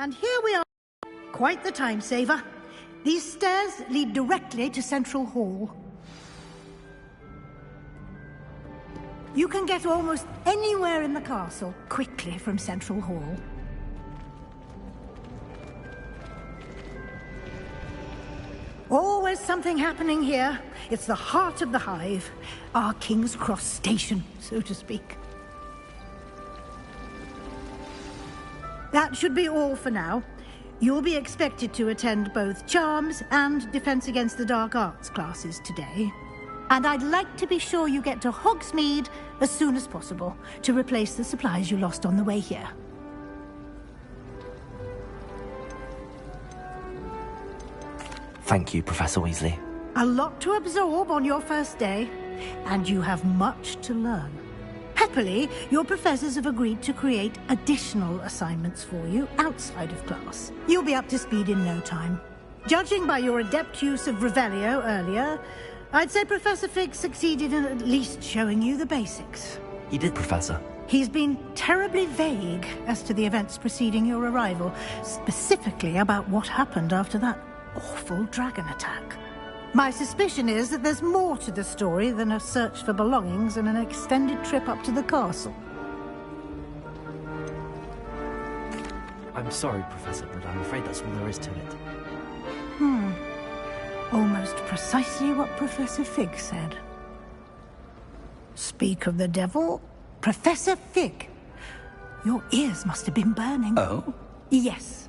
And here we are. Quite the time saver. These stairs lead directly to Central Hall. You can get almost anywhere in the castle quickly from Central Hall. Always something happening here. It's the heart of the hive. Our King's Cross station, so to speak. That should be all for now. You'll be expected to attend both Charms and Defense Against the Dark Arts classes today. And I'd like to be sure you get to Hogsmeade as soon as possible to replace the supplies you lost on the way here. Thank you, Professor Weasley. A lot to absorb on your first day, and you have much to learn. Happily, your professors have agreed to create additional assignments for you outside of class. You'll be up to speed in no time. Judging by your adept use of Revelio earlier, I'd say Professor Fig succeeded in at least showing you the basics. He did, Professor. He's been terribly vague as to the events preceding your arrival, specifically about what happened after that awful dragon attack. My suspicion is that there's more to the story than a search for belongings and an extended trip up to the castle. I'm sorry, Professor, but I'm afraid that's all there is to it. Almost precisely what Professor Fig said. Speak of the devil, Professor Fig. Your ears must have been burning. Oh? Yes.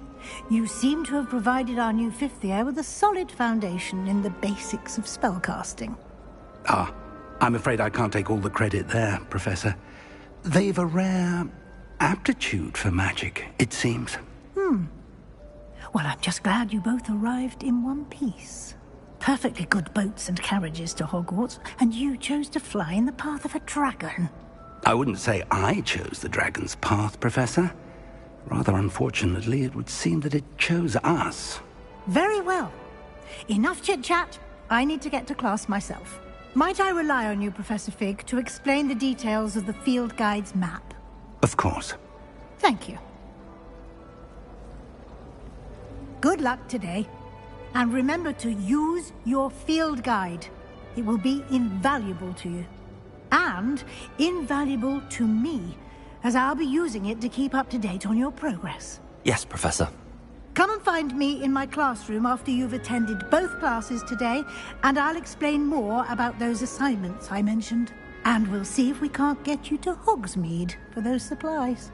You seem to have provided our new fifth year with a solid foundation in the basics of spellcasting. Ah, I'm afraid I can't take all the credit there, Professor. They've a rare aptitude for magic, it seems. Well, I'm just glad you both arrived in one piece. Perfectly good boats and carriages to Hogwarts, and you chose to fly in the path of a dragon. I wouldn't say I chose the dragon's path, Professor. Rather unfortunately, it would seem that it chose us. Very well. Enough chit-chat. I need to get to class myself. Might I rely on you, Professor Fig, to explain the details of the field guide's map? Of course. Thank you. Good luck today. And remember to use your field guide. It will be invaluable to you. And invaluable to me, as I'll be using it to keep up to date on your progress. Yes, Professor. Come and find me in my classroom after you've attended both classes today, and I'll explain more about those assignments I mentioned. And we'll see if we can't get you to Hogsmeade for those supplies.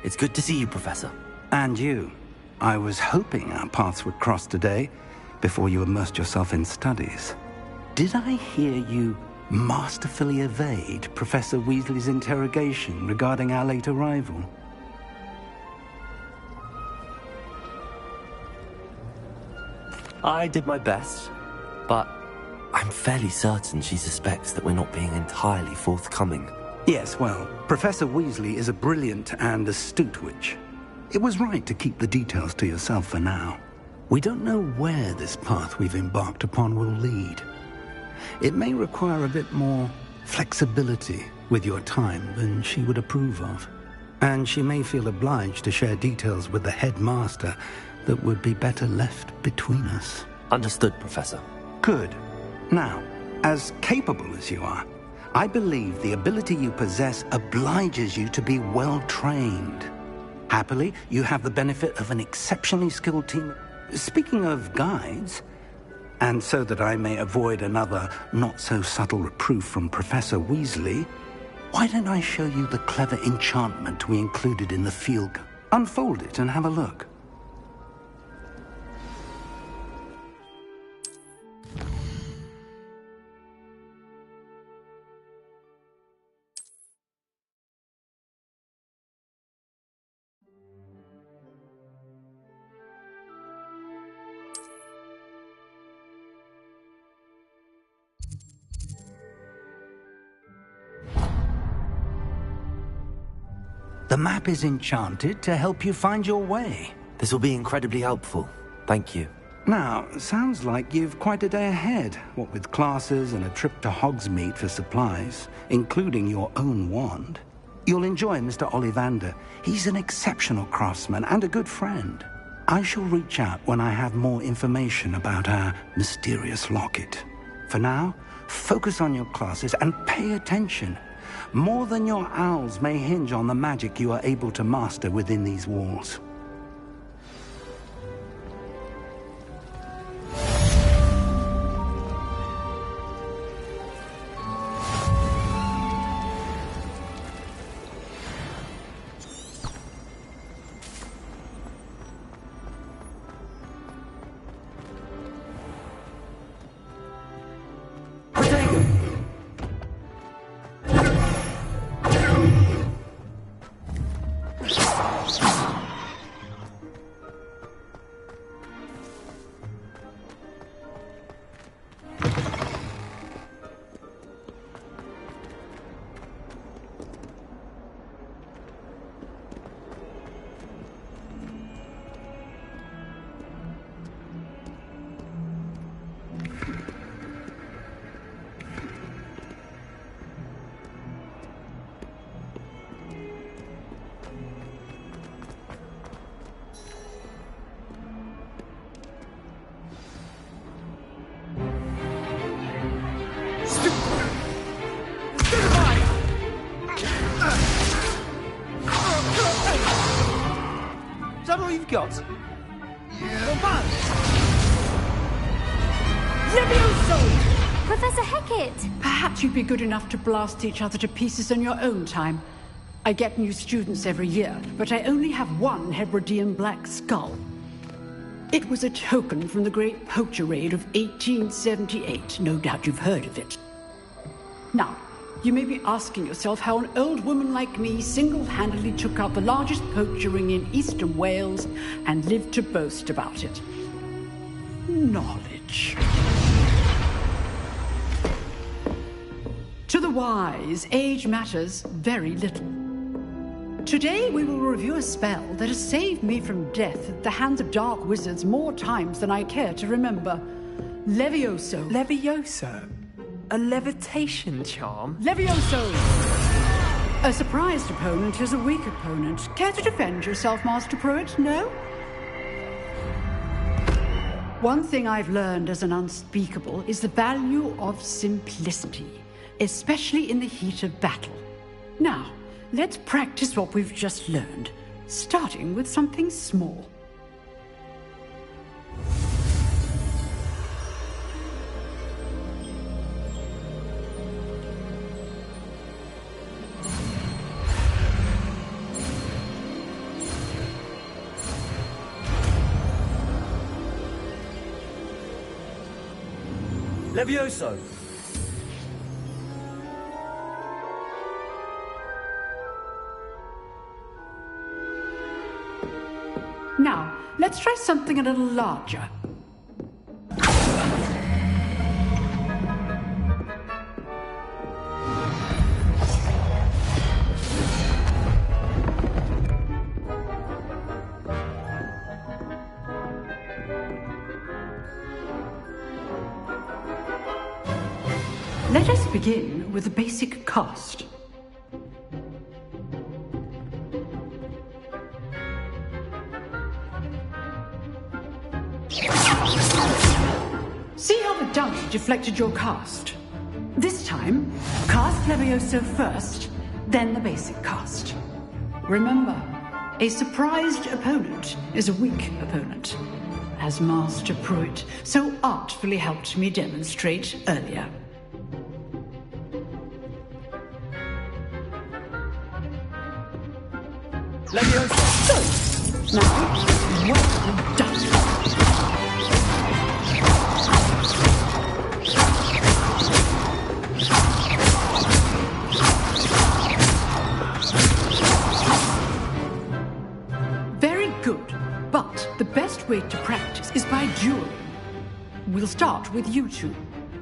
It's good to see you, Professor. And you. I was hoping our paths would cross today, before you immersed yourself in studies. Did I hear you masterfully evade Professor Weasley's interrogation regarding our late arrival? I did my best, but I'm fairly certain she suspects that we're not being entirely forthcoming. Yes, well, Professor Weasley is a brilliant and astute witch. It was right to keep the details to yourself for now. We don't know where this path we've embarked upon will lead. It may require a bit more flexibility with your time than she would approve of. And she may feel obliged to share details with the headmaster that would be better left between us. Understood, Professor. Good. Now, as capable as you are, I believe the ability you possess obliges you to be well-trained. Happily, you have the benefit of an exceptionally skilled team. Speaking of guides, and so that I may avoid another not-so-subtle reproof from Professor Weasley, why don't I show you the clever enchantment we included in the field guide? Unfold it and have a look. The map is enchanted to help you find your way. This will be incredibly helpful. Thank you. Now, sounds like you've quite a day ahead, what with classes and a trip to Hogsmeade for supplies, including your own wand. You'll enjoy Mr. Ollivander. He's an exceptional craftsman and a good friend. I shall reach out when I have more information about our mysterious locket. For now, focus on your classes and pay attention. More than your owls may hinge on the magic you are able to master within these walls. Is that all you've got? Yeah. Levioso! Professor Hecat! Perhaps you'd be good enough to blast each other to pieces in your own time. I get new students every year, but I only have one Hebridean black skull. It was a token from the Great Poacher Raid of 1878. No doubt you've heard of it. Now, you may be asking yourself how an old woman like me single-handedly took out the largest poacher ring in eastern Wales and lived to boast about it. Knowledge. To the wise, age matters very little. Today we will review a spell that has saved me from death at the hands of dark wizards more times than I care to remember. Levioso. Levioso? A levitation charm? Levioso! A surprised opponent is a weak opponent. Care to defend yourself, Master Pruitt? No? One thing I've learned as an unspeakable is the value of simplicity, especially in the heat of battle. Now, let's practice what we've just learned, starting with something small. Levioso! Now, let's try something a little larger. Let us begin with the basic cast. See how the dummy deflected your cast? This time, cast Levioso first, then the basic cast. Remember, a surprised opponent is a weak opponent, as Master Pruitt so artfully helped me demonstrate earlier. Levioso! Now, well done. Very good, but the best way to practice is by dueling. We'll start with you two.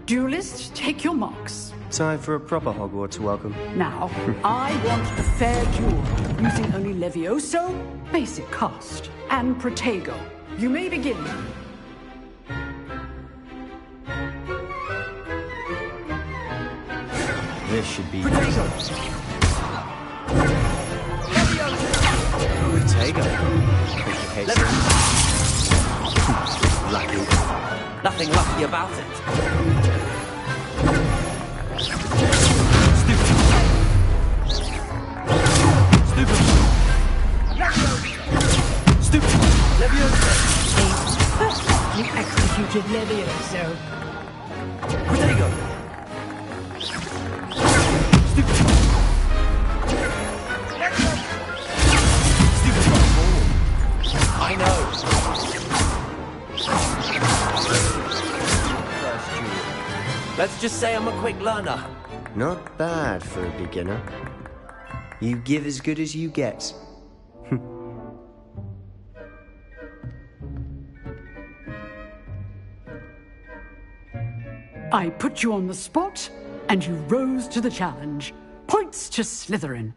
Duelists, take your marks. Time for a proper Hogwarts welcome. Now, I want a fair duel, using only Levioso, basic cast, and Protego. You may begin. This should be... Protego! Lucky. Nothing lucky about it. Stupid. Levioso. You executed Levioso. Protego. Stupid. I know. Let's just say I'm a quick learner. Not bad for a beginner. You give as good as you get. I put you on the spot, and you rose to the challenge. Points to Slytherin.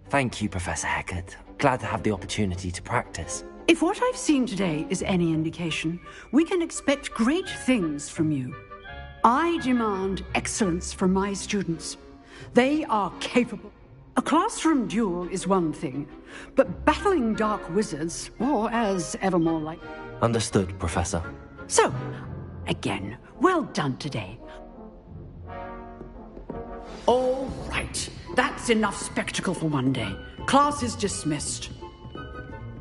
Thank you, Professor Hecat. Glad to have the opportunity to practice. If what I've seen today is any indication, we can expect great things from you. I demand excellence from my students. They are capable. A classroom duel is one thing, but battling dark wizards, or as ever more like... Understood, Professor. So, again, well done today. All right, that's enough spectacle for one day. Class is dismissed.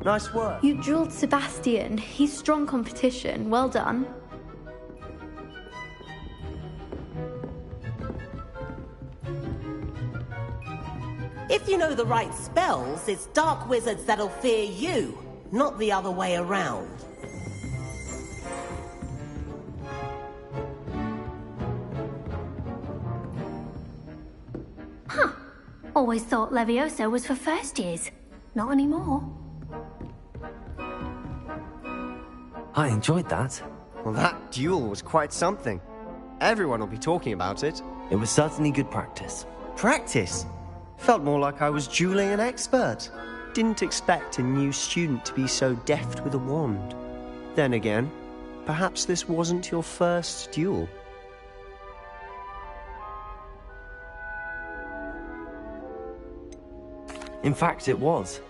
Nice work. You drilled Sebastian. He's strong competition. Well done. If you know the right spells, it's dark wizards that'll fear you, not the other way around. Huh. Always thought Levioso was for first years. Not anymore. I enjoyed that. Well, that duel was quite something. Everyone will be talking about it. It was certainly good practice. Practice? Felt more like I was dueling an expert. Didn't expect a new student to be so deft with a wand. Then again, perhaps this wasn't your first duel. In fact, it was.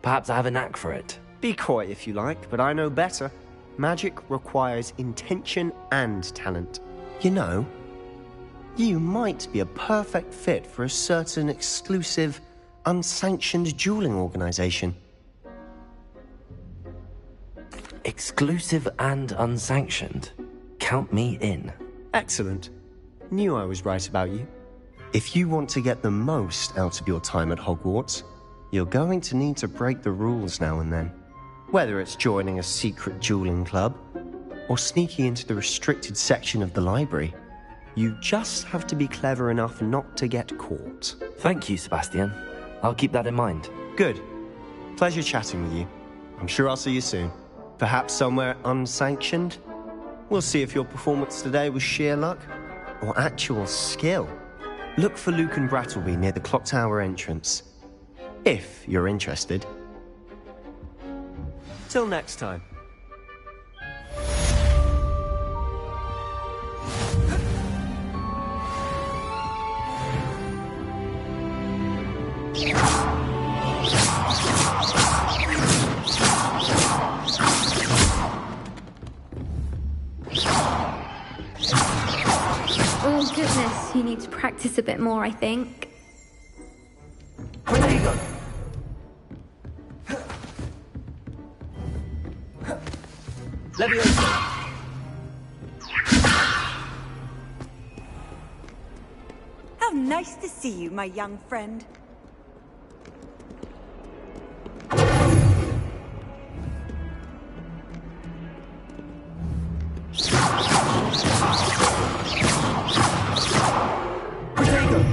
Perhaps I have a knack for it. Be coy if you like, but I know better. Magic requires intention and talent. You know, you might be a perfect fit for a certain exclusive, unsanctioned dueling organization. Exclusive and unsanctioned. Count me in. Excellent. Knew I was right about you. If you want to get the most out of your time at Hogwarts, you're going to need to break the rules now and then. Whether it's joining a secret dueling club, or sneaking into the restricted section of the library, you just have to be clever enough not to get caught. Thank you, Sebastian. I'll keep that in mind. Good. Pleasure chatting with you. I'm sure I'll see you soon. Perhaps somewhere unsanctioned? We'll see if your performance today was sheer luck or actual skill. Look for Luke and Brattleby near the clock tower entrance, if you're interested. Till next time. Oh goodness, you need to practice a bit more, I think. Protego! Levioso! How nice to see you, my young friend. Protego!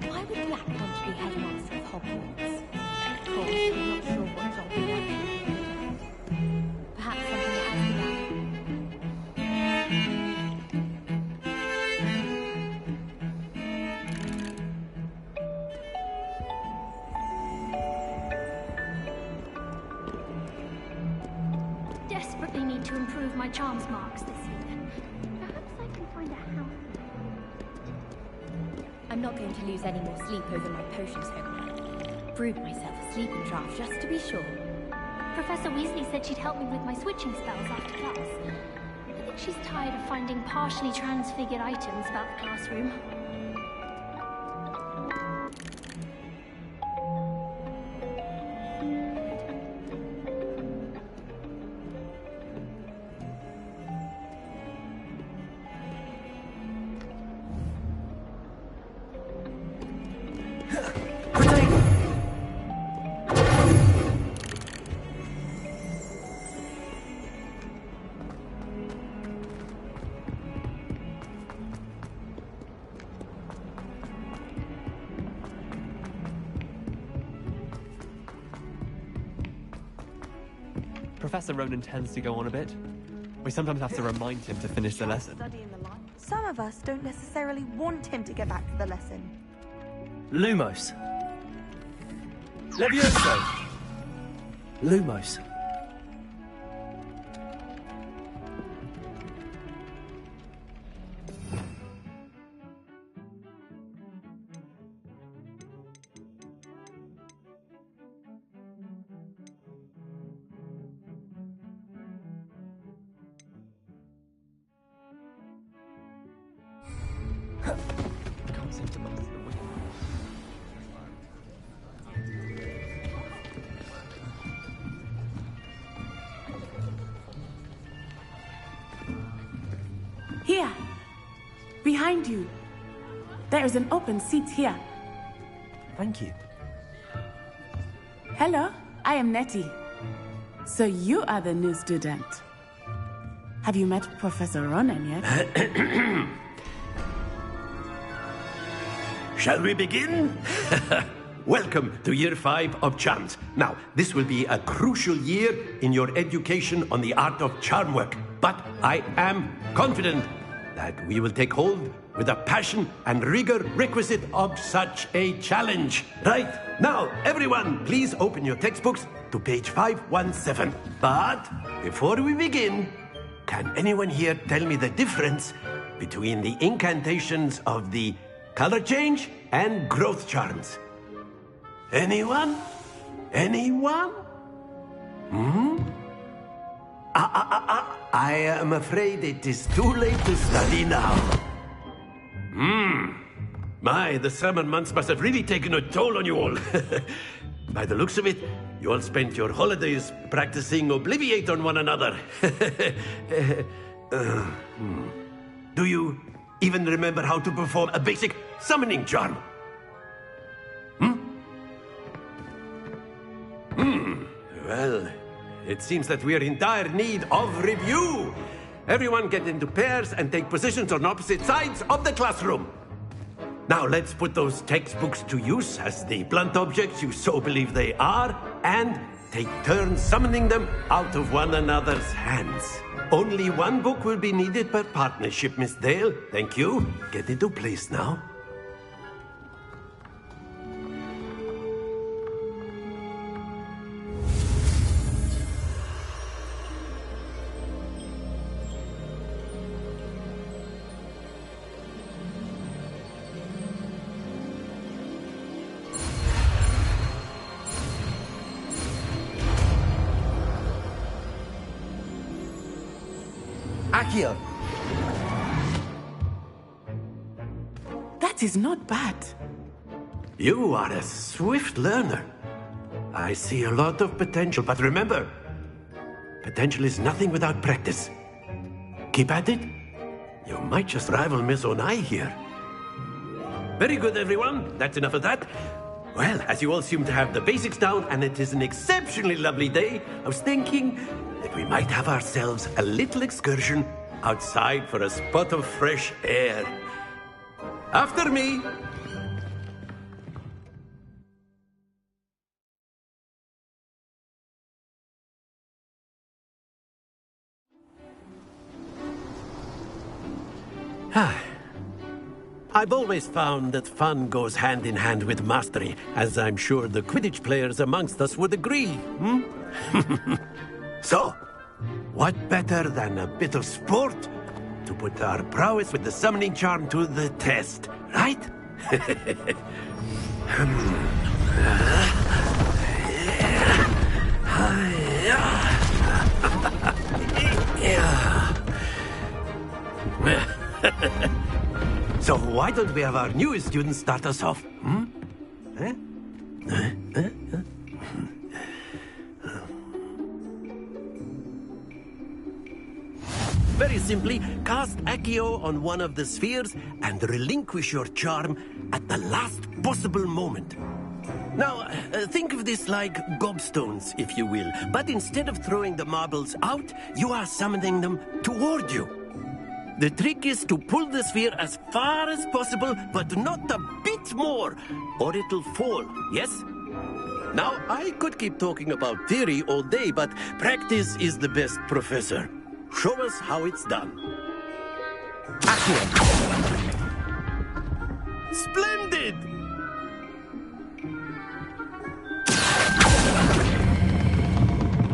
Why would Black want to be headmaster of Hogwarts? Of course, I'm not sure what job he wants. Perhaps something that has to be done. to improve my charms marks this year. Perhaps I can find a house. I'm not going to lose any more sleep over my potions, Hogwarts. Brewed myself a sleeping draft just to be sure. Professor Weasley said she'd help me with my switching spells after class. I think she's tired of finding partially transfigured items about the classroom. Professor Ronan tends to go on a bit. We sometimes have to remind him to finish the lesson. Some of us don't necessarily want him to get back to the lesson. Lumos. Levioso! Lumos. Can't seem to master the wicked. Here! Behind you! There is an open seat here. Thank you. Hello, I am Nettie. So you are the new student. Have you met Professor Ronan yet? Shall we begin? Welcome to Year 5 of Charms. Now, this will be a crucial year in your education on the art of charm work. But I am confident that we will take hold with the passion and rigor requisite of such a challenge. Right, now, everyone, please open your textbooks to page 517. But before we begin, can anyone here tell me the difference between the incantations of the color change and growth charms? Anyone? Anyone? I am afraid it is too late to study now. My, the summer months must have really taken a toll on you all. By the looks of it, you all spent your holidays practicing Obliviate on one another. Do you even remember how to perform a basic summoning charm? Well, it seems that we are in dire need of review. Everyone get into pairs and take positions on opposite sides of the classroom. Now let's put those textbooks to use as the blunt objects you so believe they are, and take turns summoning them out of one another's hands. Only one book will be needed per partnership, Miss Dale. Thank you. Get into place now. Accio! That is not bad. You are a swift learner. I see a lot of potential, but remember, potential is nothing without practice. Keep at it. You might just rival Miss Onai here. Very good, everyone. That's enough of that. Well, as you all seem to have the basics down, and it is an exceptionally lovely day, I was thinking that we might have ourselves a little excursion outside for a spot of fresh air. After me. I've always found that fun goes hand in hand with mastery, as I'm sure the Quidditch players amongst us would agree, So, What better than a bit of sport to put our prowess with the summoning charm to the test, right? So why don't we have our newest student start us off? Eh? Very simply, cast Accio on one of the spheres and relinquish your charm at the last possible moment. Now, think of this like gobstones, if you will. But instead of throwing the marbles out, you are summoning them toward you. The trick is to pull the sphere as far as possible, but not a bit more, or it'll fall, yes? Now, I could keep talking about theory all day, but practice is the best professor. Show us how it's done. Accio. Splendid!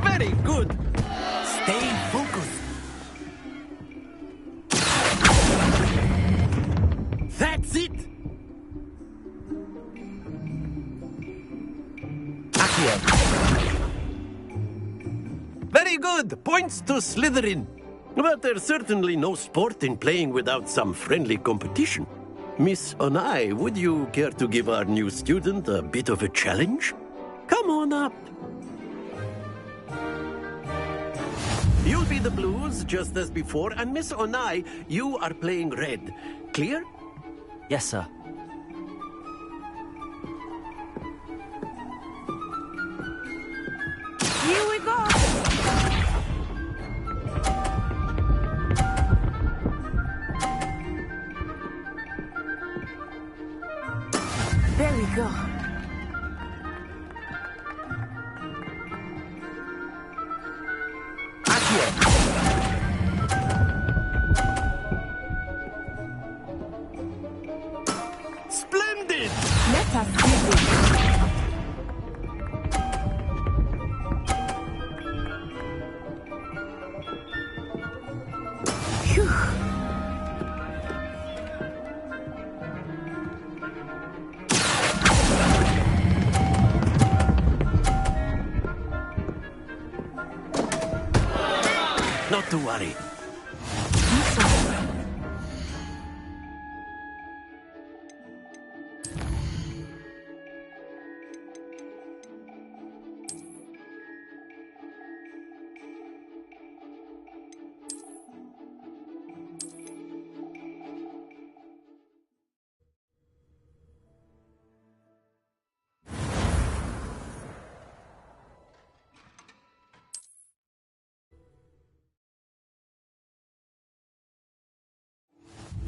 Very good. Stay focused. That's it. Accio. Very good. Points to Slytherin. But there's certainly no sport in playing without some friendly competition. Miss Onai, would you care to give our new student a bit of a challenge? Come on up. You'll be the blues, just as before, and Miss Onai, you are playing red. Clear? Yes, sir. Here we go! There we go. Splendid! Let us see this. Phew. Not to worry.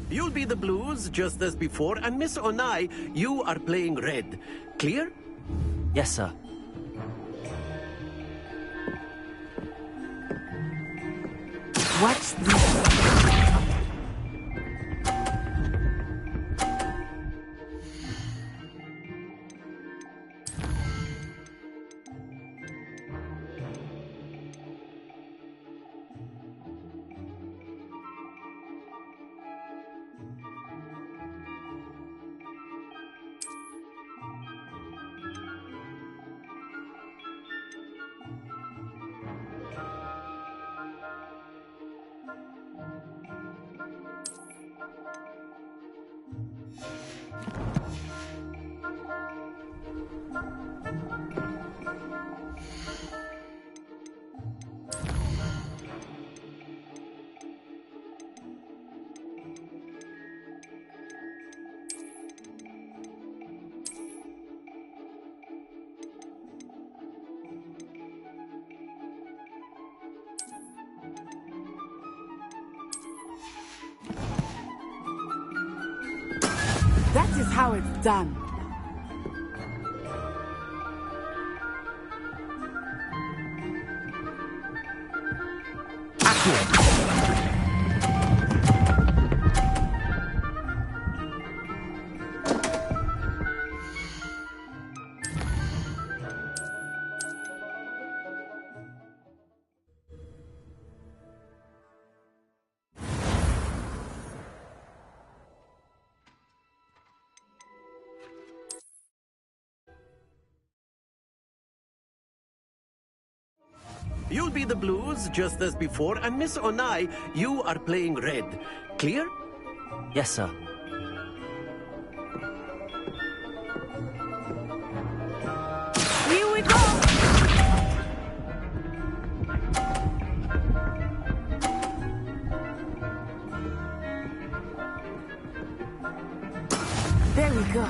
You'll be the blues, just as before, and Miss Onai, you are playing red. Clear? Yes, sir. Watch this. That is how it's done. You'll be the blues, just as before, and Miss Onai, you are playing red. Clear? Yes, sir. Here we go! There we go.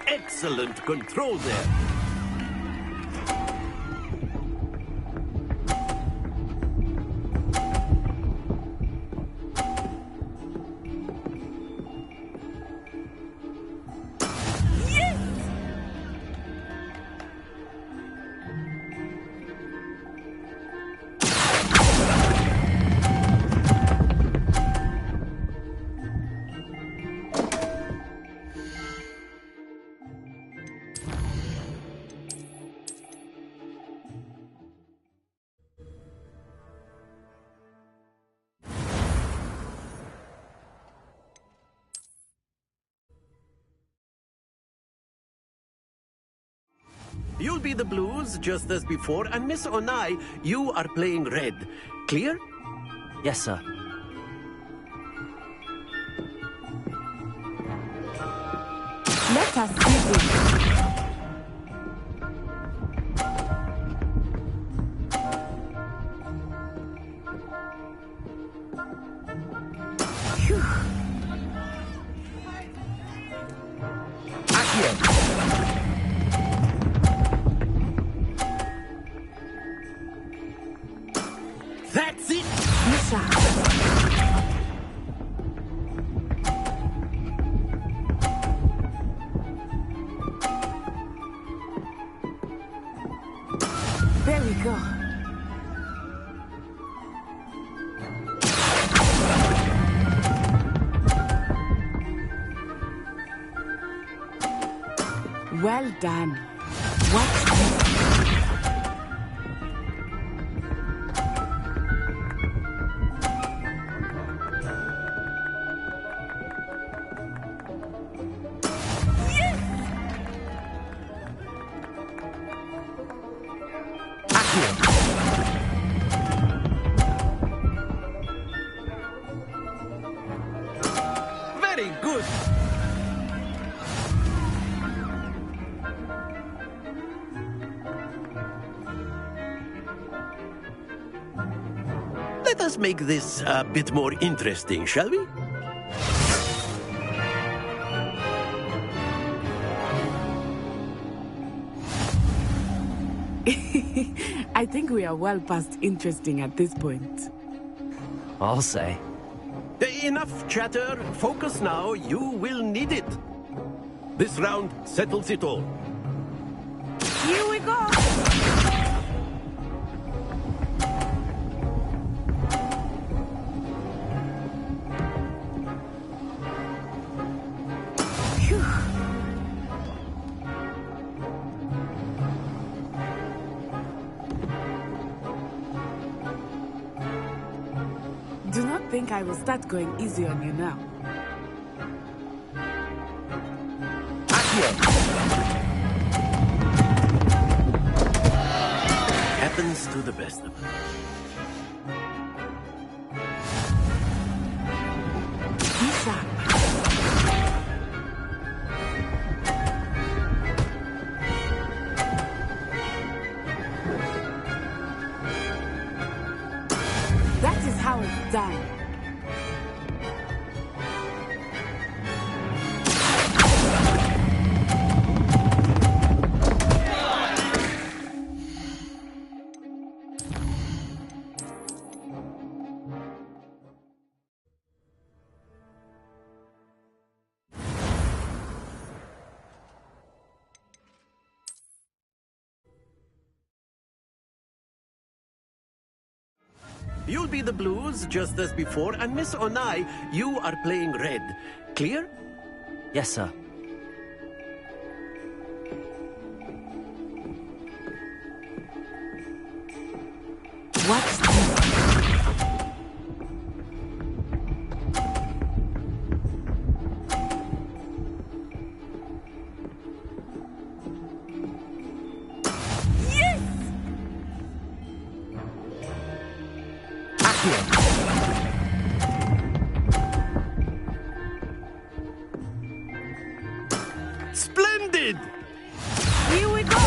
Excellent control there. You'll be the blues, just as before, and Miss Onai, you are playing red. Clear? Yes, sir. Let us see this. That's it! There we go. Well done. Watch this. Very good! Let us make this a bit more interesting, shall we? I think we are well past interesting at this point. I'll say. Enough chatter. Focus now. You will need it. This round settles it all. Here we go! Do not think I will start going easy on you now. Happens to the best of us. That is how it's done. You'll be the blues, just as before, and Miss Onai, you are playing red. Clear? Yes, sir. Watch this. did! Here we go!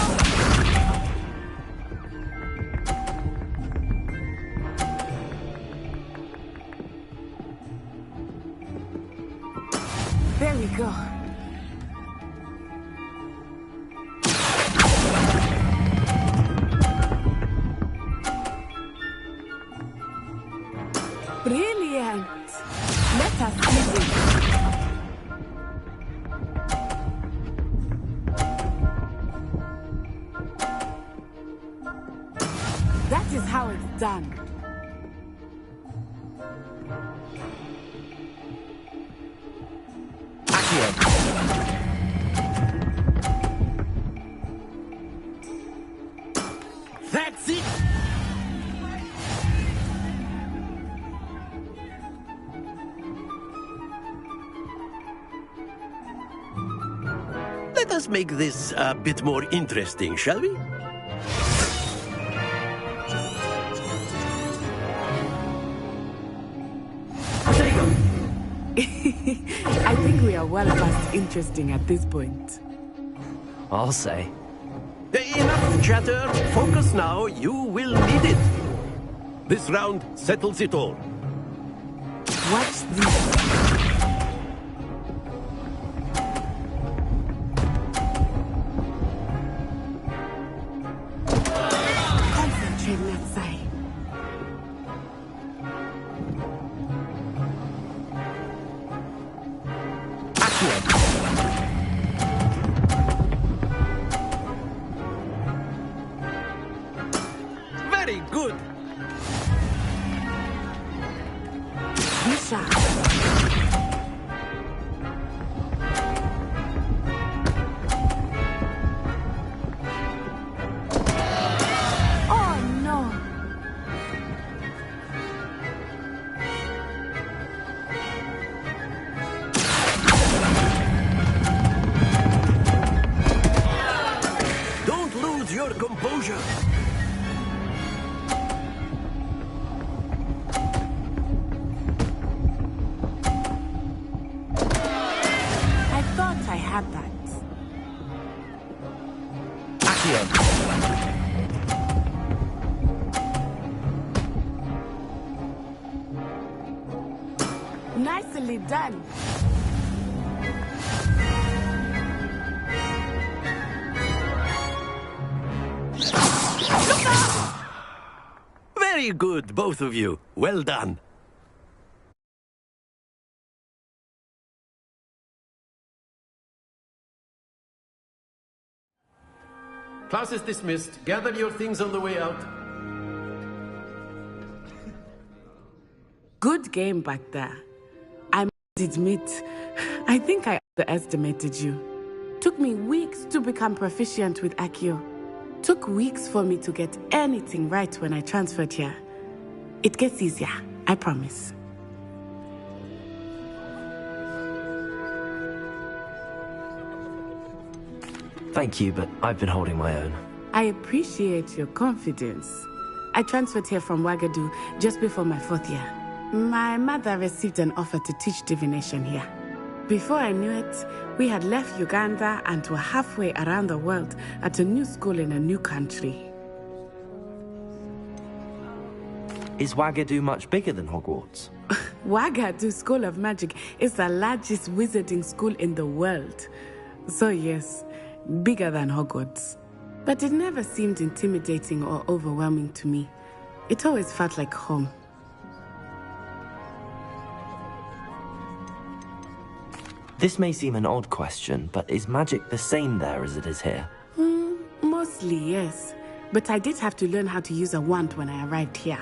There we go. Brilliant! Let us see it. That is how it's done. That's it! Let us make this a bit more interesting, shall we? I think we are well past interesting at this point. I'll say. Enough chatter. Focus now. You will need it. This round settles it all. Watch this. Concentrate, Natsai. Very good. Misha. Oh no. Don't lose your composure. I thought I had that. Nicely done. Very good, both of you. Well done. Class is dismissed. Gather your things on the way out. Good game back there. I must admit, I think I underestimated you. Took me weeks to become proficient with Accio. Took weeks for me to get anything right when I transferred here. It gets easier, I promise. Thank you, but I've been holding my own. I appreciate your confidence. I transferred here from Wagadu just before my 4th year. My mother received an offer to teach divination here. Before I knew it, we had left Uganda and were halfway around the world at a new school in a new country. Is Wagadu much bigger than Hogwarts? Wagadu School of Magic is the largest wizarding school in the world. So yes, bigger than Hogwarts. But it never seemed intimidating or overwhelming to me. It always felt like home. This may seem an odd question, but is magic the same there as it is here? Mostly, yes. But I did have to learn how to use a wand when I arrived here.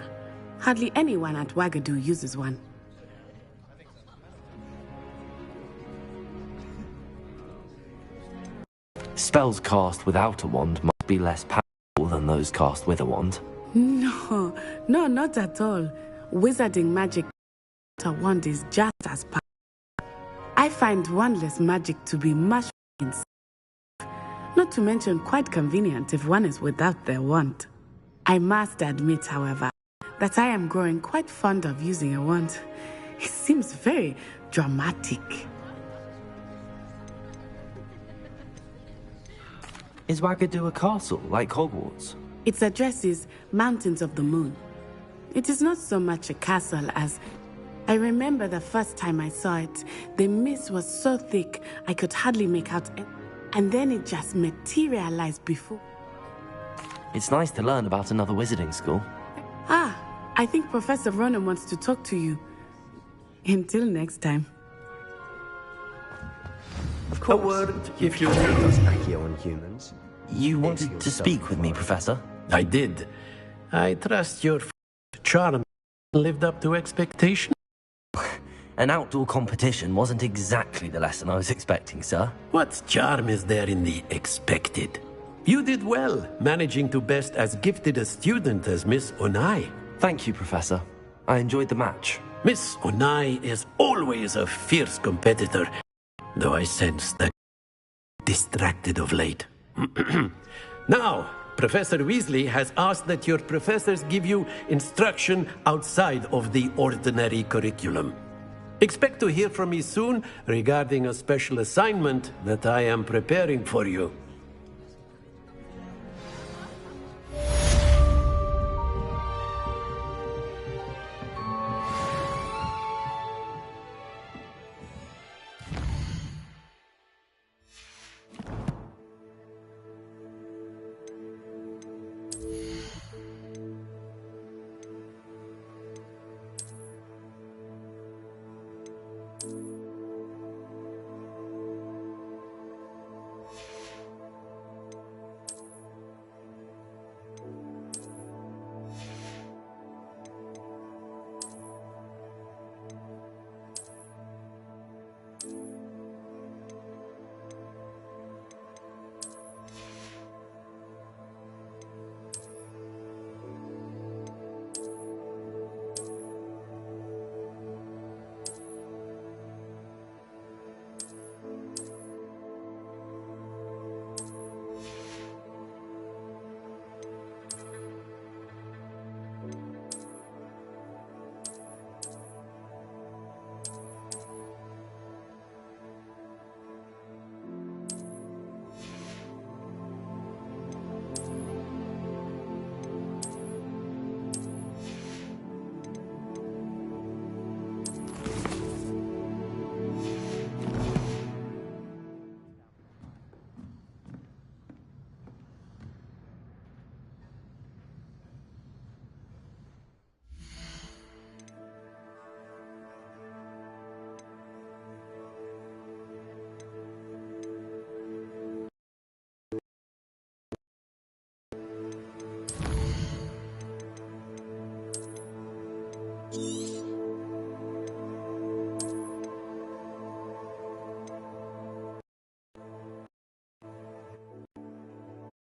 Hardly anyone at Wagadu uses one. Spells cast without a wand must be less powerful than those cast with a wand. No, not at all. Wizarding magic without a wand is just as powerful. I find wandless magic to be much more safe. Not to mention quite convenient if one is without their wand. I must admit, however, that I am growing quite fond of using a wand. It seems very dramatic. Is Wagadu a castle, like Hogwarts? Its address is Mountains of the Moon. It is not so much a castle as... I remember the first time I saw it, the mist was so thick I could hardly make out it, and then it just materialized before. It's nice to learn about another wizarding school. Ah, I think Professor Ronan wants to talk to you. Until next time. Of course. A word, if you does Accio on humans. You wanted to speak with me, Professor? I did. I trust your charm lived up to expectation. An outdoor competition wasn't exactly the lesson I was expecting, sir. What charm is there in the expected? You did well, managing to best as gifted a student as Miss Onai. Thank you, Professor. I enjoyed the match. Miss Onai is always a fierce competitor, though I sense that distracted of late. Now, Professor Weasley has asked that your professors give you instruction outside of the ordinary curriculum. Expect to hear from me soon regarding a special assignment that I am preparing for you.